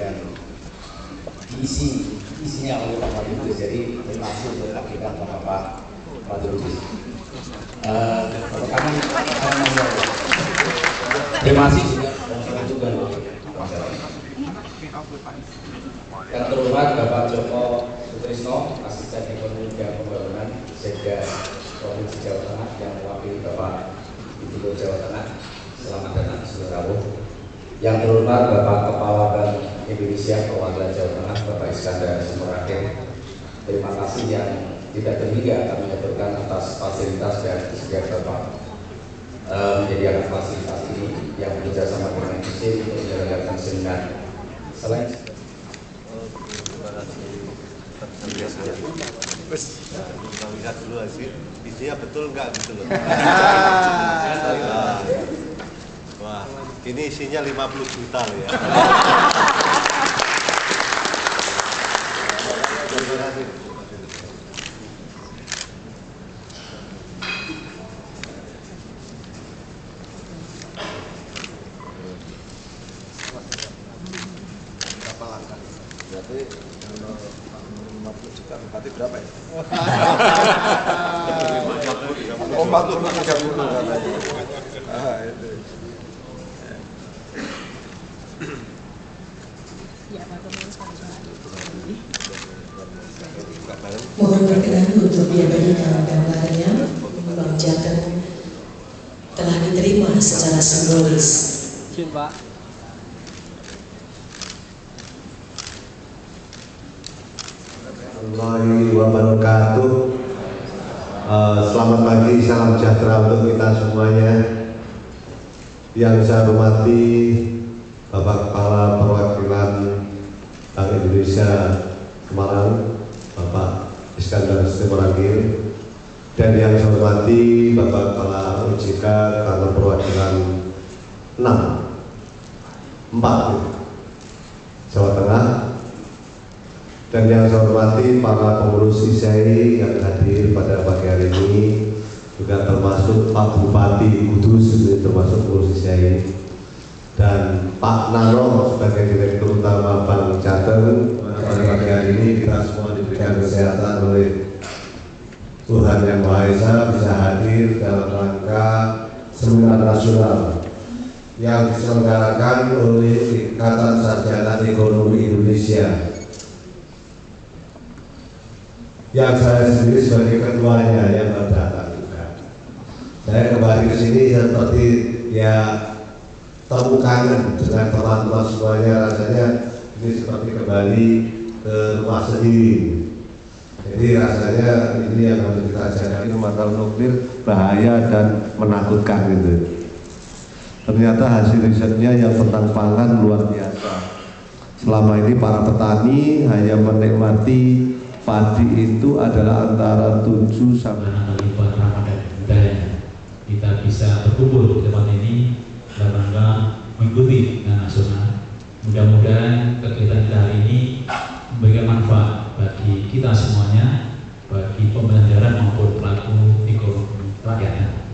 dan isinya oleh Pak Wali. Jadi terima kasih untuk hakikat Bapak Lutfi. Kami terima kasih juga yang terhormat Bapak Joko Sutrisno, Asisten Ekonomi dan Pembangunan Sekda Provinsi Jawa Tengah yang mewakili Bapak Gubernur Jawa Tengah. Selamat datang saudara. Yang terhormat Bapak Kepala Bank Indonesia Perwakilan Jawa Tengah Bapak Iskandar Sumeraken. Terima kasih yang tidak terhingga kami aturkan atas fasilitas dan kesediaan Bapak menyediakan fasilitas ini yang bekerjasama dengan IC untuk menyelenggarakan seminar. Selain kita lihat dulu hasil isinya betul nggak gitu loh. Wah, ini isinya 50 juta loh ya. Berapa langkah? Berarti 50 juta berarti berapa ya? Oh, 40 30 katanya. Itu. Mohon berkenan untuk diabadikan gambarnya. Bang Jateng telah diterima secara simbolis. Pak. Warahmatullahi wabarakatuh. Selamat pagi, salam sejahtera untuk kita semuanya. Yang saya hormati Bapak Kepala Perwakilan Bank Indonesia Semarang, Bapak Iskandar Sumeraken, dan yang saya hormati Bapak Kepala OJK Kantor Perwakilan 4 Jawa Tengah, dan yang saya hormati para pengurus ISEI yang hadir pada pagi hari ini, juga termasuk Pak Bupati Kudus, termasuk pengurus ISEI, dan Pak Nano sebagai Direktur Utama Bank Jateng. Pada pagi hari ini kita semua diberikan kesehatan oleh Tuhan Yang Maha Esa bisa hadir dalam rangka seminar nasional yang diselenggarakan oleh Ikatan Sarjana Ekonomi Indonesia, yang saya sendiri sebagai ketuanya yang datang juga. Saya kembali ke sini seperti ya temu kangen dengan teman-teman semuanya, rasanya ini seperti kembali ke rumah sendiri. Jadi rasanya ini yang harus kita jaga, ini masalah nuklir bahaya dan menakutkan gitu. Ternyata hasil risetnya yang tentang pangan luar biasa. Selama ini para petani hanya menikmati padi itu adalah antara 7 sampai buat Ramadan budaya. Kita bisa berkumpul di tempat ini dalam rangka mengikuti dengan nasional. Mudah-mudahan kegiatan kita hari ini memberikan manfaat bagi kita semuanya, bagi pembelajaran maupun pelaku ekonomi rakyatnya.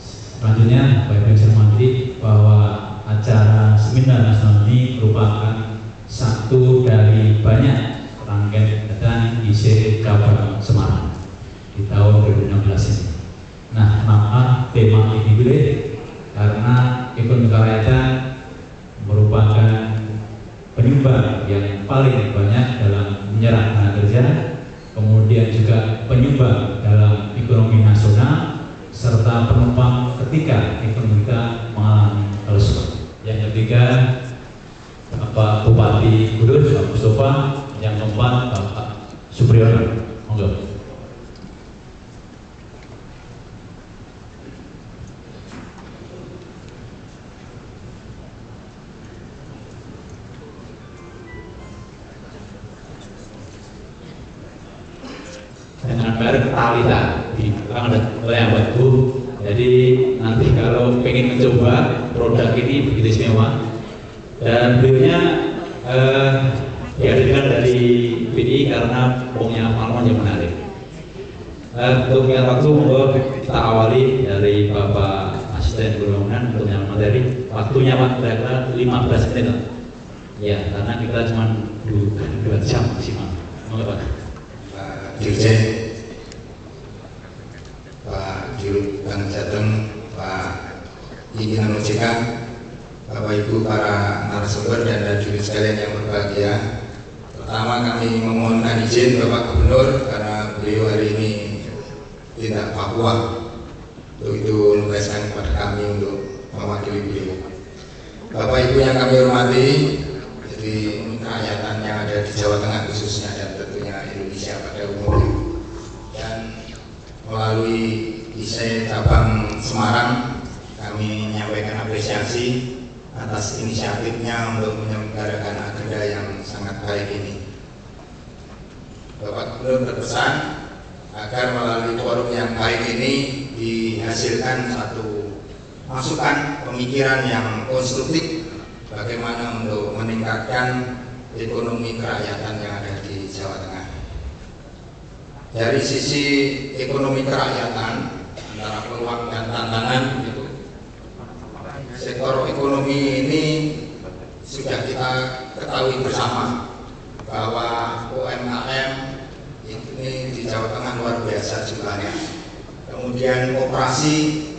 Selanjutnya, Bapak Ibu saya hormati bahwa acara seminar nasional ini merupakan satu dari banyak rangkaian kegiatan IC Cabang Semarang di tahun 2016 ini. Nah, maka tema ini dipilih karena ekonomi kerakyatan merupakan penyumbang yang paling banyak dalam menyerap tenaga kerja, kemudian juga penyumbang dalam ekonomi nasional, serta penopang ketika ekonomi kita mengalami kerusakan. Yang ketiga, Bapak Bupati Kudus, Pak Mustafa. Yang keempat, Bapak Supriyono. Monggo. Dengan merek Talita di belakang oleh awakku. Jadi nanti kalau pengen mencoba produk ini begitu istimewa, dan beliaunya dihadirkan dari BI karena punya pengalaman yang menarik. Untuk yang waktu kita awali dari Bapak Asisten Gubernur untuk yang materi. Waktunya Pak kira-kira 15 menit. Ya, karena kita cuma 2 jam maksimal. Monggo Pak. Pak Dirjen, Pak Dirut Bank Jateng, Pak pimpinan OJK, Bapak Ibu para narasumber dan hadirin sekalian yang berbahagia. Pertama kami memohonkan izin Bapak Gubernur karena beliau hari ini tidak Papua, untuk itu menugaskan kepada kami untuk mewakili beliau. Bapak Ibu yang kami hormati, jadi kerakyatan yang ada di Jawa Tengah khususnya dan tentunya Indonesia pada umumnya, dan melalui ISE cabang Semarang kami menyampaikan apresiasi atas inisiatifnya untuk menyelenggarakan agenda yang sangat baik ini. Bapak Gubernur berpesan agar melalui forum yang baik ini dihasilkan satu masukan pemikiran yang konstruktif bagaimana untuk meningkatkan ekonomi kerakyatan yang ada di Jawa Tengah. Dari sisi ekonomi kerakyatan, antara peluang dan tantangan itu, sektor ekonomi ini sudah kita ketahui bersama bahwa UMKM ini di Jawa Tengah luar biasa jumlahnya. Kemudian koperasi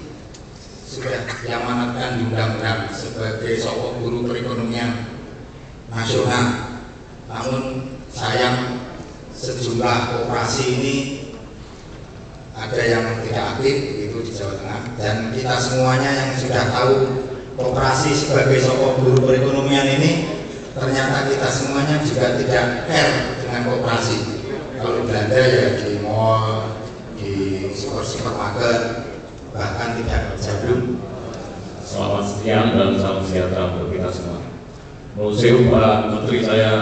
sudah diamanatkan di undang-undang sebagai sokok guru perekonomian nasional. Namun sayang sejumlah koperasi ini ada yang tidak aktif itu di Jawa Tengah, dan kita semuanya yang sudah tahu koperasi sebagai sokok guru perekonomian ini, ternyata kita semuanya juga tidak care dengan koperasi. Kalau belanja ya di mall, di supermarket, bahkan tidak berjadul. Selamat siang dan salam sejahtera untuk kita semua. Menurut Pak Menteri saya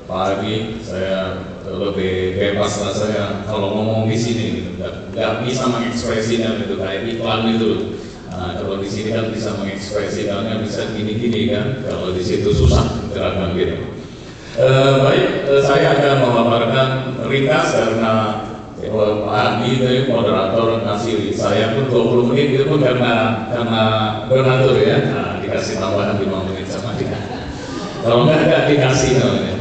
Pak Adi, saya lebih bebas rasanya kalau ngomong di sini, nggak bisa mengekspresikan itu kayak iklan itu. Nah, kalau di sini kan bisa mengekspresikannya, bisa gini-gini kan. Kalau di situ susah gerakan gitu. Baik, saya akan memaparkan ringkas karena Pak Adi dari moderator ngasih saya pun 20 menit itu pun karena donatur ya. Nah, dikasih tambahan 5 menit sama dia. Kalau nggak dikasih namanya.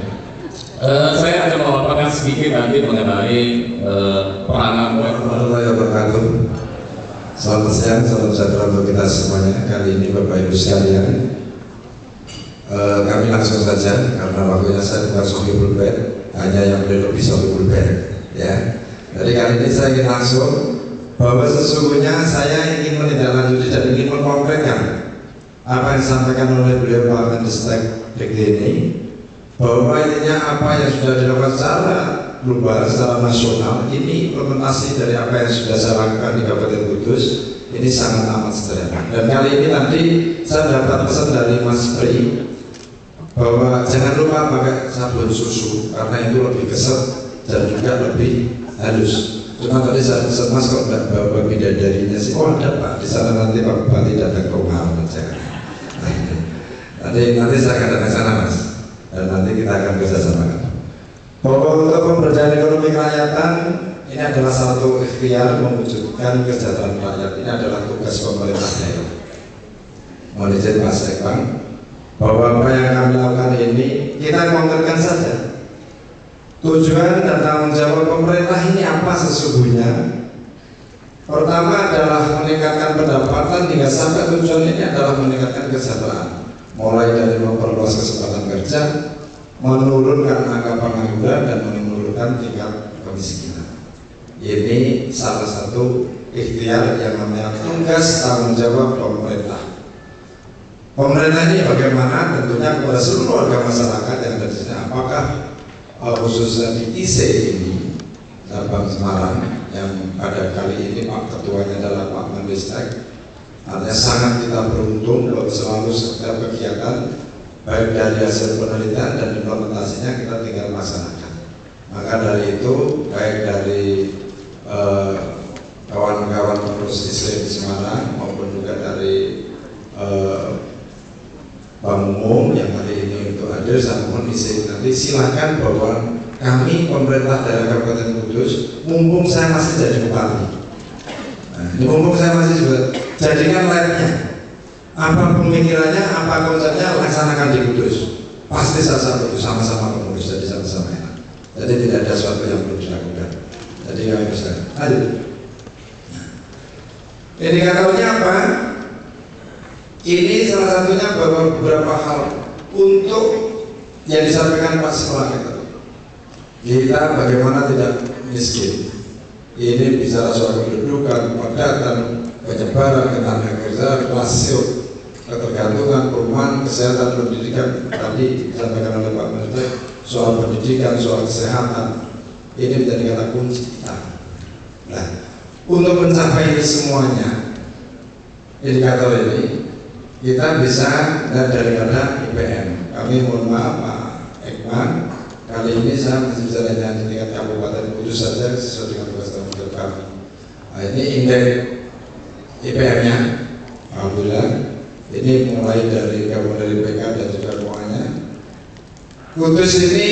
Saya akan memaparkan sedikit nanti mengenai peranan warahmatullahi wabarakatuh. Selamat siang, salam sejahtera untuk kita semuanya. Kali ini Bapak Ibu sekalian, kami langsung saja karena waktunya saya bukan soluble bed, hanya yang lebih soluble bed. Ya, jadi kali ini saya ingin langsung bahwa sesungguhnya saya ingin menindaklanjuti dan ingin mengkonkretkan apa yang disampaikan oleh beliau Pak Mendestek ini, bahwa intinya apa yang sudah dilakukan secara global, secara nasional, ini implementasi dari apa yang sudah saya lakukan di Kabupaten Kudus ini sangat amat sederhana. Dan kali ini nanti saya dapat pesan dari Mas Pri bahwa jangan lupa pakai sabun susu karena itu lebih keset dan juga lebih halus. Cuma tadi saya pesan Mas kok nggak bawa bidadarinya sih? Oh ada Pak, di sana nanti Pak Bupati datang ke rumah aja. Nanti saya akan datang ke sana Mas, dan nanti kita akan kerjasamakan. Bahwa untuk pemberdayaan ekonomi kerakyatan ini adalah satu ikhtiar mewujudkan kesejahteraan rakyat. Ini adalah tugas pemerintah daerah. Mohon izin Mas Ekbang, bahwa apa yang kami lakukan ini kita konkretkan saja. Tujuan dan tanggung jawab pemerintah ini apa sesungguhnya? Pertama adalah meningkatkan pendapatan hingga sampai tujuan ini adalah meningkatkan kesejahteraan. Mulai dari memperluas kesempatan kerja, menurunkan angka pengangguran dan menurunkan tingkat kemiskinan. Ini salah satu ikhtiar yang namanya tugas tanggung jawab pemerintah. Pemerintah ini bagaimana? Tentunya kepada seluruh warga masyarakat yang ada di sini. Apakah khususnya di ISE ini, cabang Semarang, yang pada kali ini Pak Ketuanya adalah Pak Mendestek, artinya sangat kita beruntung bahwa selalu setiap kegiatan baik dari hasil penelitian dan implementasinya kita tinggal laksanakan. Maka dari itu baik dari kawan-kawan pengurus ISE di Semarang maupun juga dari Bank Umum yang hari ini untuk hadir sama ISE nanti silakan bahwa kami pemerintah daerah Kabupaten Kudus, mumpung saya masih jadi bupati, mumpung saya masih juga jadikan labnya. Apa pemikirannya, apa konsepnya, laksanakan di Kudus. pasti salah satu sama-sama pengurus, jadi sama-sama enak. Jadi tidak ada sesuatu yang perlu dilakukan. Jadi kami bisa. Ayo. Indikatornya apa? Ini salah satunya bahwa beberapa hal untuk yang disampaikan Pak Sekolah kita bagaimana tidak miskin. Ini bicara soal kedudukan, kepadatan, penyebaran, ketenaga kerja, rasio, ketergantungan, perumahan, kesehatan, pendidikan. Tadi disampaikan oleh Pak Menteri soal pendidikan, soal kesehatan. Ini menjadi kata kunci kita. Nah, untuk mencapai ini semuanya, indikator ini kita bisa daripada IPM. Kami mohon maaf Pak Ekman, kali ini saya masih bisa hanya di tingkat kabupaten Kudus saja sesuai dengan tugas tanggung jawab kami. Nah, ini indeks IPM-nya, alhamdulillah. Ini mulai dari kabupaten PK dan juga semuanya. Kudus ini,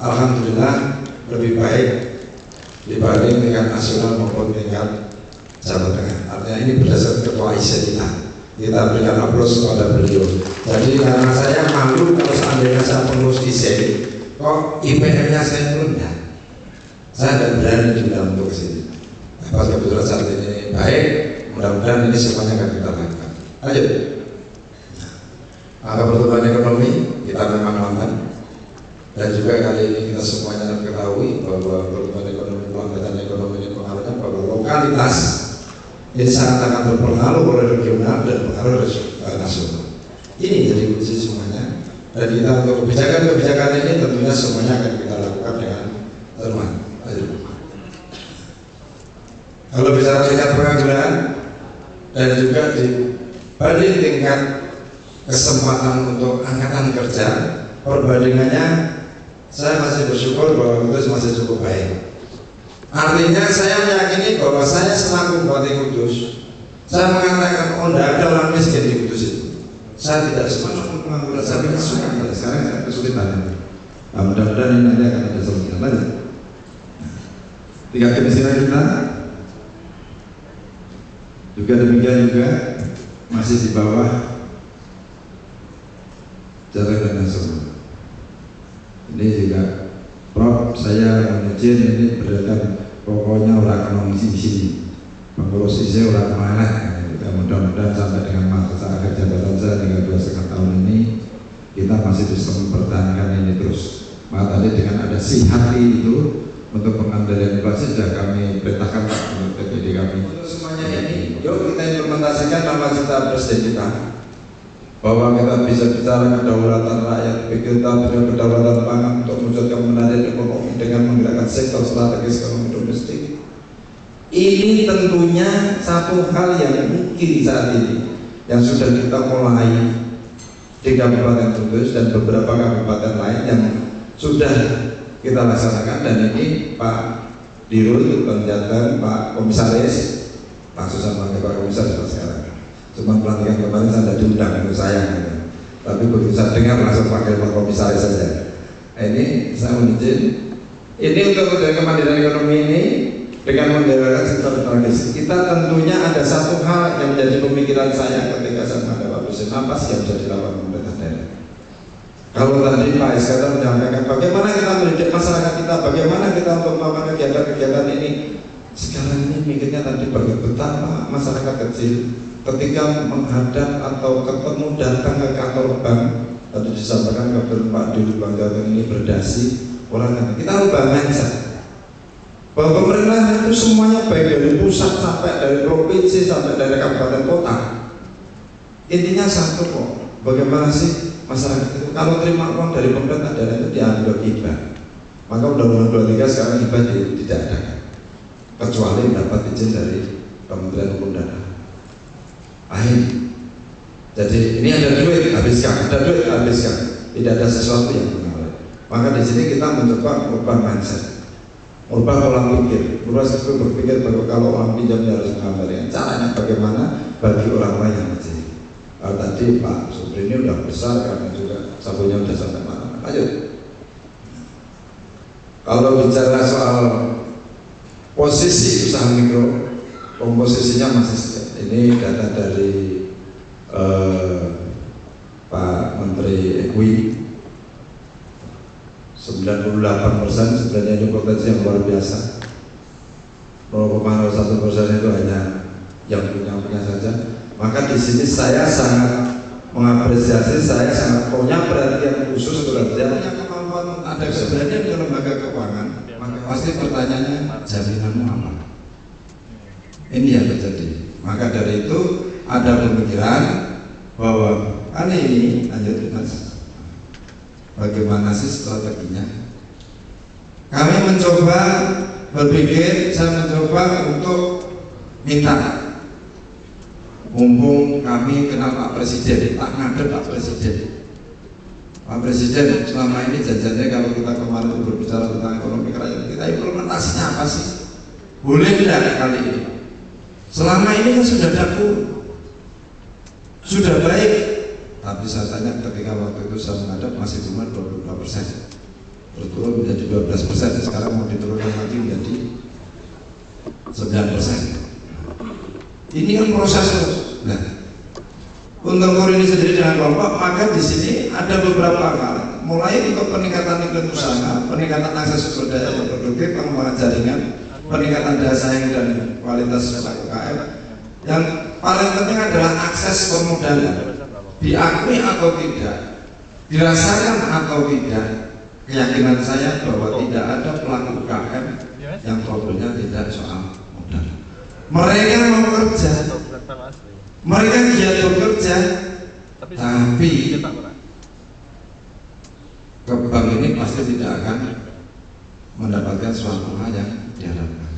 alhamdulillah lebih baik dibanding tingkat nasional maupun tingkat Jawa Tengah. Artinya ini berdasarkan ketua IC kita berikan aplaus kepada beliau. Jadi karena saya malu kalau seandainya saya pengurus IC kok IPM-nya saya rendah, saya tidak berani diundang untuk kesini. Pas kebetulan saat ini baik, mudah-mudahan ini semuanya akan kita lakukan. Ayo. Angka pertumbuhan ekonomi kita memang lambat, dan juga kali ini kita semuanya ketahui bahwa pertumbuhan ekonomi, pelambatan ekonomi ini pengaruhnya bahwa lokalitas ini sangat berpengaruh oleh regional dan pengaruh nasional. Ini jadi kunci semuanya. Dan kita untuk kebijakan-kebijakan ini tentunya semuanya akan kita lakukan dengan cermat. Kalau bicara tingkat pengangguran dan juga dibanding tingkat kesempatan untuk angkatan kerja, perbandingannya saya masih bersyukur bahwa Kudus masih cukup baik. Artinya saya meyakini bahwa saya selaku Bupati Kudus, saya mengatakan oh tidak ada orang miskin di Kudus itu. Saya tidak semangat pengangguran, saya tidak suka. Sekarang saya kesulitan. Nah, mudah-mudahan ini nanti akan ada solusi. Lanjut. Tingkat kemiskinan kita juga demikian juga masih di bawah jaminan nasional. Ini juga Prof, saya izin ini berdasarkan pokoknya orang ekonomi di sini, pengurus IC orang mana. Mudah-mudahan sampai dengan masa akhir jabatan saya tinggal 2,5 tahun ini kita masih bisa mempertahankan ini terus. Maka tadi dengan ada si hati itu untuk pengendalian inflasi sudah kami perintahkan Pak menurut PPD kami. Semuanya ini, yuk kita implementasikan nama cita presiden kita, bahwa kita bisa bicara kedaulatan rakyat, kita punya kedaulatan pangan untuk mewujudkan pemulihan ekonomi dengan menggerakkan sektor strategis ekonomi domestik. Ini tentunya satu hal yang mungkin saat ini yang sudah kita mulai di Kabupaten Kudus dan beberapa kabupaten lain yang sudah kita laksanakan, dan ini Pak Dirul, Penjatan, Pak Komisaris, langsung sama Pak Komisaris sekarang. Cuma pelantikan kemarin saya tidak diundang untuk saya, gitu. Tapi begitu saya dengar langsung panggil Pak Komisaris saja. Ini saya izin. Ini untuk kemandirian ekonomi ini dengan menggerakkan sektor strategis. Kita tentunya ada satu hal yang menjadi pemikiran saya ketika saya menghadap Pak Presiden, apa sih yang bisa dilakukan pemerintah daerah? Kalau tadi Pak SK menyampaikan bagaimana kita mendidik masyarakat kita, bagaimana kita untuk melakukan kegiatan-kegiatan ini. Sekarang ini mikirnya tadi betapa masyarakat kecil ketika menghadap atau ketemu datang ke kantor bank, tadi disampaikan kepada Pak Dirut Bank Jateng ini berdasi orang kita ubah mindset bahwa pemerintah itu semuanya baik dari pusat sampai dari provinsi sampai dari kabupaten kota. Intinya satu kok, bagaimana sih masyarakat itu kalau terima uang dari pemerintah daerah itu diambil hibah. Maka Undang-Undang 23 sekarang hibah tidak ada, kecuali mendapat izin dari Kementerian Hukum dan HAM. Akhir. Jadi ini ada duit habiskan, tidak ada sesuatu yang mengalir. Maka di sini kita mencoba merubah mindset, merubah pola pikir, berpikir bahwa kalau orang pinjam harus mengembalikan. Caranya bagaimana bagi orang-orang yang kecil. Tadi Pak Supri ini udah besar karena juga sabunya udah sampai mana. Lanjut. Kalau bicara soal posisi usaha mikro, komposisinya masih ini data dari Pak Menteri Ekwi, 98% sebenarnya ini potensi yang luar biasa. 0,01% itu hanya yang punya saja. Maka di sini saya sangat mengapresiasi, saya sangat punya perhatian khusus terhadap yang punya kemampuan ada keberanian di lembaga keuangan. Maka pasti pertanyaannya, jaminanmu apa? Ini yang terjadi. Maka dari itu ada pemikiran bahwa ini lanjut Mas, bagaimana sih strateginya? Kami mencoba berpikir, saya mencoba untuk minta, mumpung kami kenal Pak Presiden, tak ngadep Pak Presiden. Pak Presiden selama ini janjinya kalau kita kemarin berbicara tentang ekonomi kerakyatan kita, implementasinya apa sih? Boleh tidak kali ini? Selama ini kan sudah dapur, sudah baik, tapi saya tanya ketika waktu itu saya menghadap masih cuma 22%, berturun menjadi 12%, sekarang mau diturunkan lagi menjadi 9%. Ini kan proses terus. Nah, untuk KUR ini sendiri dengan kelompok, maka di sini ada beberapa hal, mulai untuk peningkatan iklim usaha, peningkatan akses sumber daya yang produktif, pengembangan jaringan, peningkatan daya saing dan kualitas UKM. Yang paling penting adalah akses permodalan. Diakui atau tidak, dirasakan atau tidak, keyakinan saya bahwa tidak ada pelaku UKM yang problemnya tidak soal modal. Mereka mau kerja, mereka giat bekerja, tapi ke bank ini pasti tidak akan mendapatkan suatu hal yang diharapkan.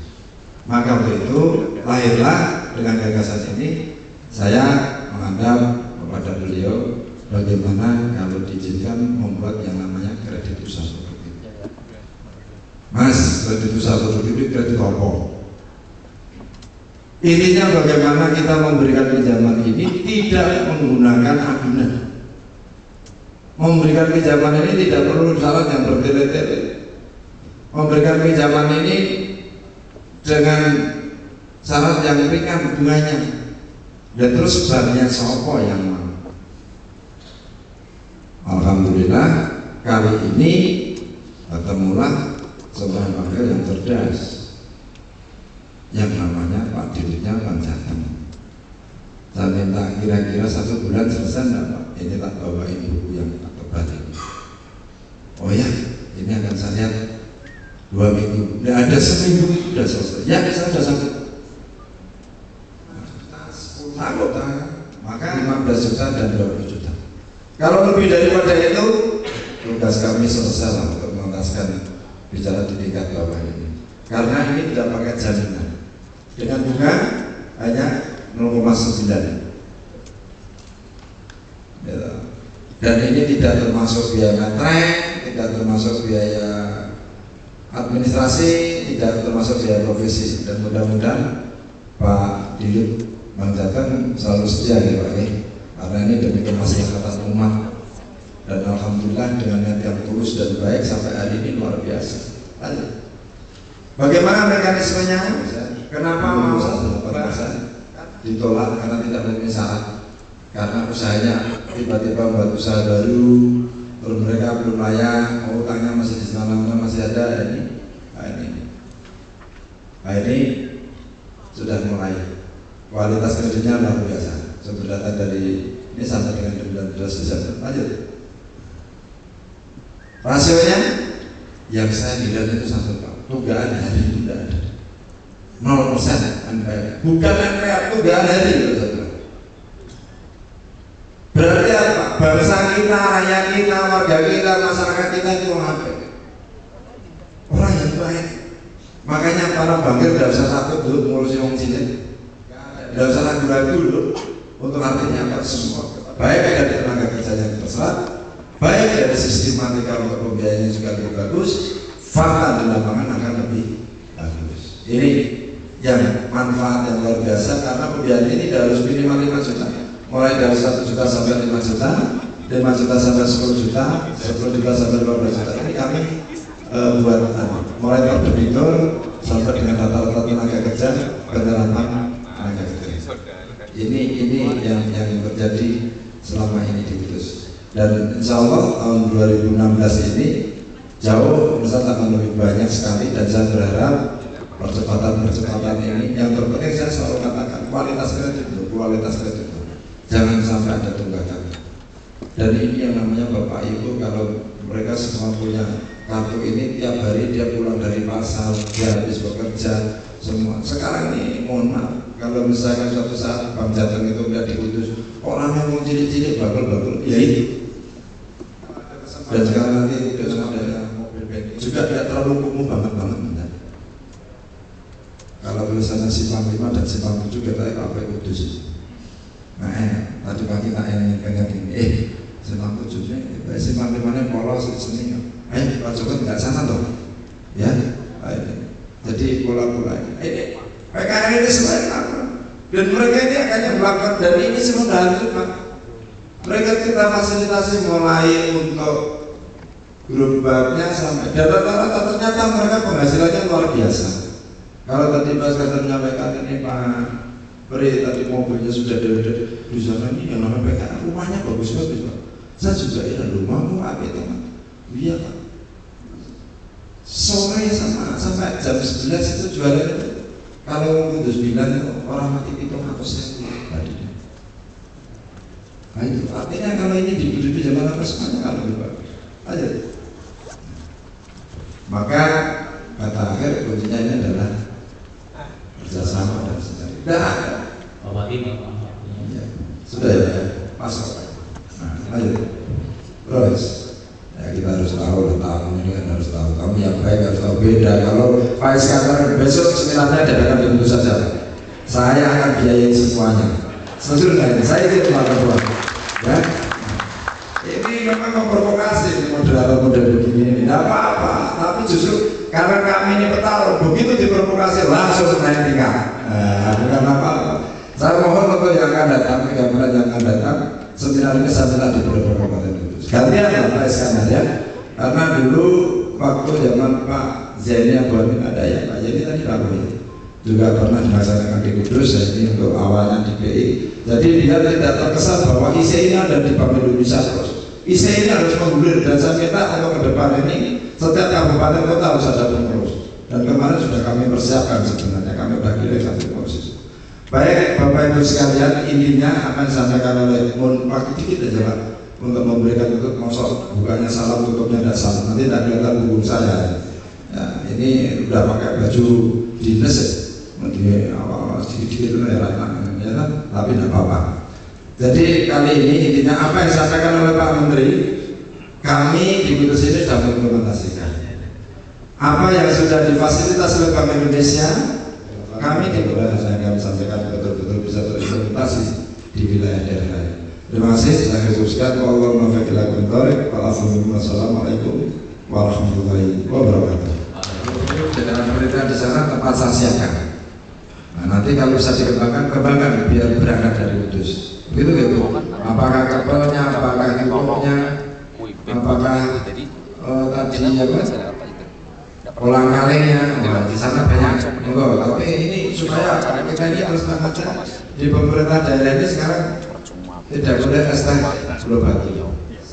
Maka untuk itu lahirlah dengan gagasan ini, saya menghadap kepada beliau bagaimana kalau diizinkan membuat yang namanya kredit usaha produktif. Mas, kredit usaha produktif kredit apa? Intinya bagaimana kita memberikan pinjaman ini tidak menggunakan agunan. Memberikan pinjaman ini tidak perlu syarat yang bertele-tele. Memberikan pinjaman ini dengan syarat yang ringan bunganya. Dan terus banknya sopo yang mau. Alhamdulillah kali ini ketemulah seorang banker yang cerdas, yang namanya Pak Dirutnya Panjatan. Saya minta kira-kira 1 bulan selesai enggak Pak? Ini tak bawain buku yang tak tebal ini. Oh ya, ini akan saya lihat 2 minggu. Tidak ada seminggu sudah selesai. Ya, saya sudah sampai. Anggota, maka 15 juta dan 20 juta. Kalau lebih daripada itu, tugas kami selesai lah untuk mengentaskan bicara di tingkat bawah ini. Karena ini tidak pakai jaminan. Dengan bunga hanya 0,9. Ya. Dan ini tidak termasuk biaya metrek, tidak termasuk biaya administrasi, tidak termasuk biaya profesi. Dan mudah-mudahan Pak Dirut Panjatan selalu setia ya Pak ya. Karena ini demi kemaslahatan umat. Dan alhamdulillah dengan niat yang tulus dan baik sampai hari ini luar biasa. Lanjut. Bagaimana mekanismenya? Kenapa mau ditolak karena tidak memenuhi syarat? Karena usahanya tiba-tiba membuat usaha baru, terus mereka belum layak, utangnya masih di sana masih ada ini. Ini sudah mulai. Kualitas kreditnya luar biasa. Sumber data dari ini sampai dengan 19 Desember. Lanjut. Rasionya yang saya lihat itu 1 tahun. Tunggaan hari itu tidak ada. 0% NPL. Bukan NPL, tunggaan hari itu. Berarti apa? Bangsa kita, rakyat kita, warga kita, masyarakat kita itu orang apa? Orang yang baik. Makanya para bankir tidak usah takut dulu ngurusi orang cilik. Tidak usah ragu-ragu dulu untuk artinya apa semua. Baik dari tenaga kerja yang terserap, baik dari sistematika untuk pembiayaan juga lebih bagus, fakta di lapangan akan lebih bagus. Ini yang manfaat yang luar biasa karena pembiayaan ini tidak harus minimal 5 juta. Mulai dari 1 juta sampai 5 juta, 5 juta sampai 10 juta, 10 juta sampai 15 juta. Ini kami buat mulai terdebitur sampai dengan rata-rata tenaga kerja penerapan tenaga kerja. Ini yang terjadi selama ini diputus. Dan insya Allah tahun 2016 ini jauh Ustaz akan lebih banyak sekali, dan saya berharap percepatan ini yang terpenting saya selalu katakan kualitas kredit jangan sampai ada tunggakan. Dan ini yang namanya Bapak Ibu, kalau mereka semua punya kartu ini, tiap hari dia pulang dari pasar, dia habis bekerja semua. Sekarang ini mohon maaf, kalau misalkan suatu saat Bang Jateng itu nggak diutus, orang yang mau cilik-cilik bakal ya ini. Dan sekarang nanti udah ada mobil banking juga tidak terlalu kumuh banget. Kalau tulisannya Simpang 5 dan Simpang 7 kita pakai kudus. Nah, tadi pagi tak pengen ini, Simpang 7 nya, Simpang 5 nya polos sini. Pak Joko tidak sana toh, ya. Jadi pola-pola ini, PKN ini sebenarnya apa? Dan mereka ini akan melakukan, dan ini semua harus mereka kita fasilitasi mulai untuk grup banknya sampai dan rata-rata ternyata mereka penghasilannya luar biasa. Kalau tadi Mas Kata menyampaikan ini Pak Peri tadi mobilnya sudah di sana, ini yang namanya PKN rumahnya bagus Pak. Saya juga ya rumahmu apa itu Pak? Iya Pak. Sore sampai jam 11 itu jualan itu. Kalau Windows 9 itu orang mati itu ngatus tadi. Nah itu artinya kalau ini di zaman apa semuanya kalau Pak. Aja. Maka kata akhir kuncinya ini adalah kerjasama dan sejarah. Tidak ada. Bapak ini. Ya. Sudah ya, masuk. Nah, ayo. Terus, ya kita harus tahu, tamu ini kan harus tahu. Kamu yang baik harus tahu beda. Kalau Pak Iskandar besok seminarnya dadakan tentu saja. Saya akan biayain semuanya. Setuju nggak ini? Saya itu teman-teman. Ya. Ini memang memprovokasi moderator begini. Tidak apa-apa. Tapi justru karena kami ini petarung, begitu diprovokasi langsung naik tingkat. Bukan apa-apa. Saya mohon untuk yang akan datang, 3 bulan yang akan datang, seminar ini saya minta di beberapa kabupaten itu. Gantian Pak Iskandar ya. Karena dulu waktu zaman Pak Zaini Abuamin ada ya, Pak Zaini tadi lakuin juga pernah dilaksanakan di Kudus, ya ini untuk awalnya di BI. Jadi dia tidak terkesan bahwa IC ini ada di Bank Indonesia terus. IC ini harus menggulir, dan saya minta untuk ke depan ini setiap kabupaten kota harus ada pengurus. Dan kemarin sudah kami persiapkan sebenarnya, kami sudah kirim satu proses. Baik Bapak Ibu sekalian, intinya akan disampaikan oleh waktu dikit aja Pak, untuk memberikan tutup mosok bukannya salam tutupnya tidak salah, nanti tidak kelihatan punggung saya. Ya, ini udah pakai baju dinas ya, sedikit-sedikit itu ya tapi tidak apa-apa. Jadi kali ini intinya apa yang disampaikan oleh Pak Menteri, kami di Kudus ini sudah mengimplementasikan apa yang sudah difasilitasi oleh Bank Indonesia. Kami di Kudus kami sampaikan betul-betul bisa terimplementasi di wilayah daerah. Terima kasih. Saya khususkan Wassalamualaikum warahmatullahi wabarakatuh. Dengan pemerintahan di sana tempat saksiakan. Nah, nanti kalau bisa kembangkan biar berangkat dari Kudus. Begitu gitu. Apakah kabelnya, apakah kiponya, apakah tadi apa? Ulang kalinya, di sana banyak. Enggak, tapi ini supaya kita ini harus mengaca di pemerintah daerah ini sekarang tidak boleh ST global.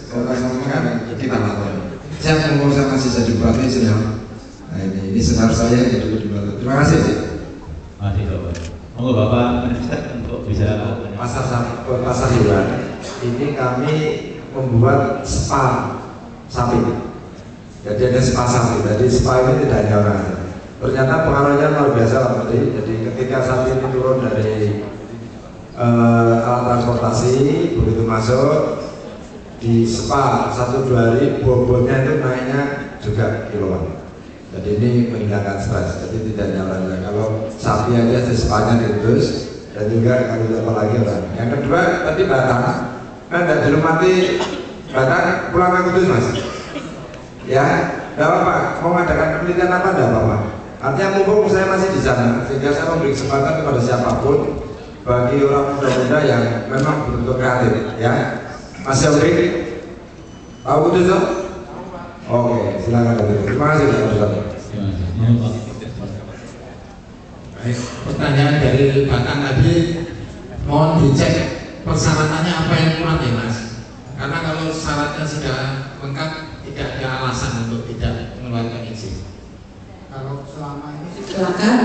Kalau kan kita lakukan. Saya mau saya masih jadi bupati senang. Nah ini senar saya jadi bupati. Terima kasih. Masih Bapak. Monggo Bapak untuk bisa pasar hewan. Ini kami membuat spa sapi. Jadi ada spa sapi. Jadi spa ini tidak hanya orang. Ternyata pengaruhnya luar biasa Pak Menteri. Jadi ketika sapi ini turun dari alat transportasi, begitu masuk di spa 1-2 hari, bobotnya itu naiknya juga kiloan. Jadi ini menghilangkan stres. Jadi tidak nyala. Kalau sapi aja di spa-nya diurus, dan juga kalau apa lagi orang. Yang kedua tadi Batang, kan tidak dirumati Batang pulang ke Kudus Mas. Ya, tidak apa-apa. Mau mengadakan penelitian apa tidak apa-apa. Artinya mumpung saya masih di sana, sehingga saya memberi kesempatan kepada siapapun, bagi orang muda-muda yang memang berbentuk kreatif, ya. Mas Yogi, tahu Kudus dong? Oke, silakan Kudus. Terima kasih Pak. Baik, pertanyaan dari Batang tadi, mohon dicek persyaratannya apa yang kurang ya Mas? Karena kalau syaratnya sudah lengkap, tidak ada alasan untuk tidak mengeluarkan izin. Kalau selama ini plakat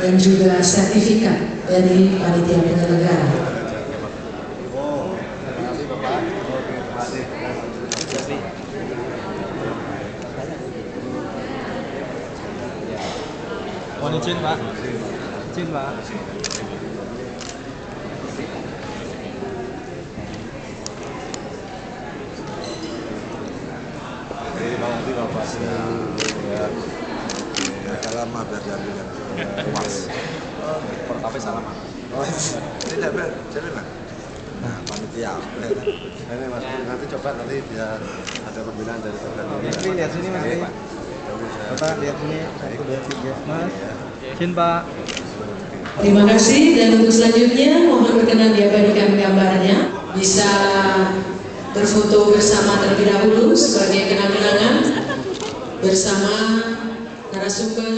dan juga sertifikat dari panitia penyelenggara. Mohon izin Pak. Izin Pak. Nanti bapaknya ya salam biar diambil puas. Pertama salam. Oh, tidak ber, jalan lah. Nah, panitia. Ini Mas, nanti coba nanti biar ada pembinaan dari program ini. Mas, lihat sini Mas. Bapak lihat sini, 1, 2, 3, Mas. Izin Pak. Terima kasih, dan untuk selanjutnya mohon berkenan diabadikan gambarnya. Bisa berfoto bersama terlebih dahulu sebagai kenang-kenangan bersama narasumber